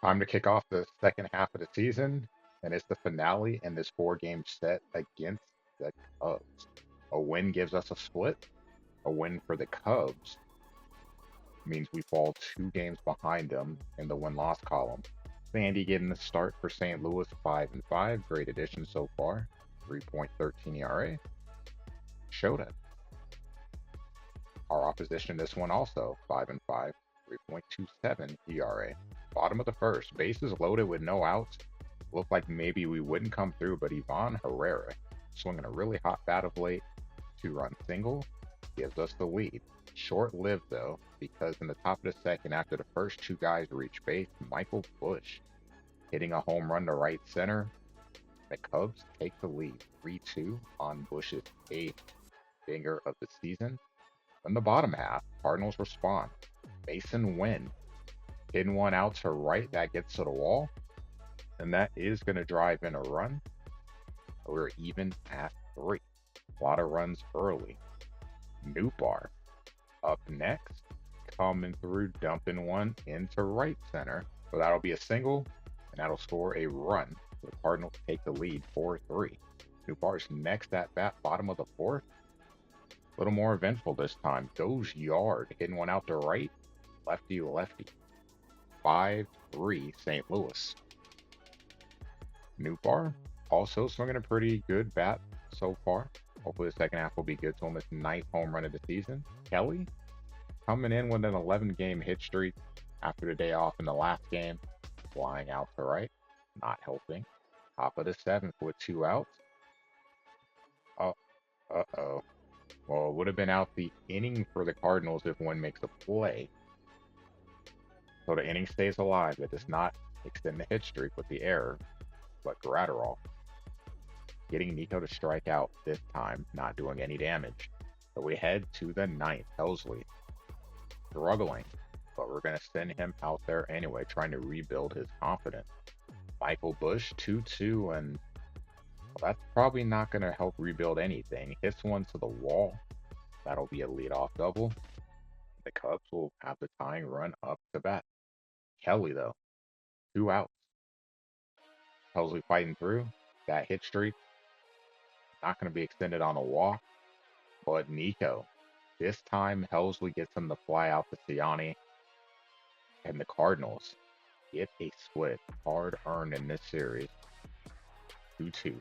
Time to kick off the second half of the season, and it's the finale in this four-game set against the Cubs. A win gives us a split. A win for the Cubs means we fall 2 games behind them in the win-loss column. Sandy getting the start for St. Louis, 5-5. Great addition so far. 3.13 ERA. Shota, our opposition this one also, 5-5. 3.27 ERA. Bottom of the first, bases loaded with no outs. Looked like maybe we wouldn't come through, but Ivan Herrera, swinging a really hot bat of late, 2-run single, gives us the lead. Short-lived though, because in the top of the second, after the first 2 guys reach base, Michael Bush hitting a home run to right center. The Cubs take the lead, 3-2 on Bush's 8th dinger of the season. In the bottom half, Cardinals respond. Mason Wynn hitting one out to right that gets to the wall, and that is going to drive in a run. We're even at 3. A lot of runs early. Newbar up next, coming through, dumping one into right center. So that'll be a single, and that'll score a run. The Cardinals take the lead 4-3. Newbar's next at bat, bottom of the fourth. A little more eventful this time. Goes yard, hitting one out to right. Lefty, lefty. 5-3 St. Louis. Newbar also swinging a pretty good bat so far. Hopefully the second half will be good to him. His 9th home run of the season. Kelly coming in with an 11-game hit streak after the day off in the last game. Flying out to right. Not helping. Top of the 7th with 2 outs. Oh, uh-oh. Well, it would have been out the inning for the Cardinals if one makes a play. So the inning stays alive. It does not extend the hit streak with the error. But Gratterall getting Nico to strike out this time, not doing any damage. So we head to the 9th. Helsley struggling, but we're going to send him out there anyway, trying to rebuild his confidence. Michael Bush, 2-2, and well, that's probably not going to help rebuild anything. Hits one to the wall. That'll be a leadoff double. The Cubs will have the tying run up to bat. Kelly, though, 2 outs. Helsley fighting through. That hit streak not going to be extended on a walk, but Nico. This time, Helsley gets him to fly out to Ciani, and the Cardinals get a split. Hard earned in this series. 2-2.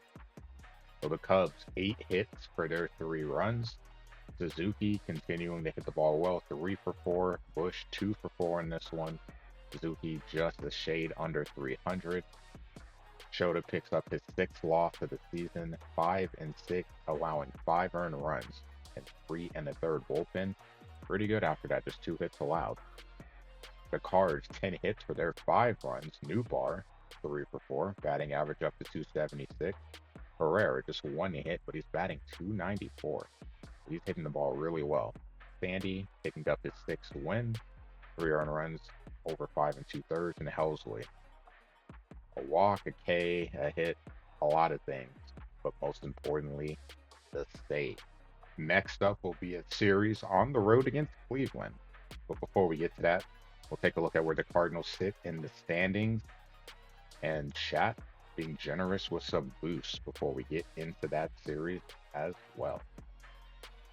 So the Cubs, 8 hits for their 3 runs. Suzuki continuing to hit the ball well, 3 for 4. Bush 2 for 4 in this one. Suzuki just a shade under 300. Shota picks up his 6th loss of the season, 5-6, allowing 5 earned runs and 3 and a third bullpen. Pretty good after that, just 2 hits allowed. The Cards, 10 hits for their 5 runs. Newbar, 3 for 4, batting average up to 276. Herrera, just 1 hit, but he's batting 294. He's hitting the ball really well. Sandy picking up his 6th win, 3 earned runs, over 5 2/3, and Helsley. A walk, a K, a hit, a lot of things, but most importantly, the save. Next up will be a series on the road against Cleveland. But before we get to that, we'll take a look at where the Cardinals sit in the standings and chat, being generous with some boosts before we get into that series as well.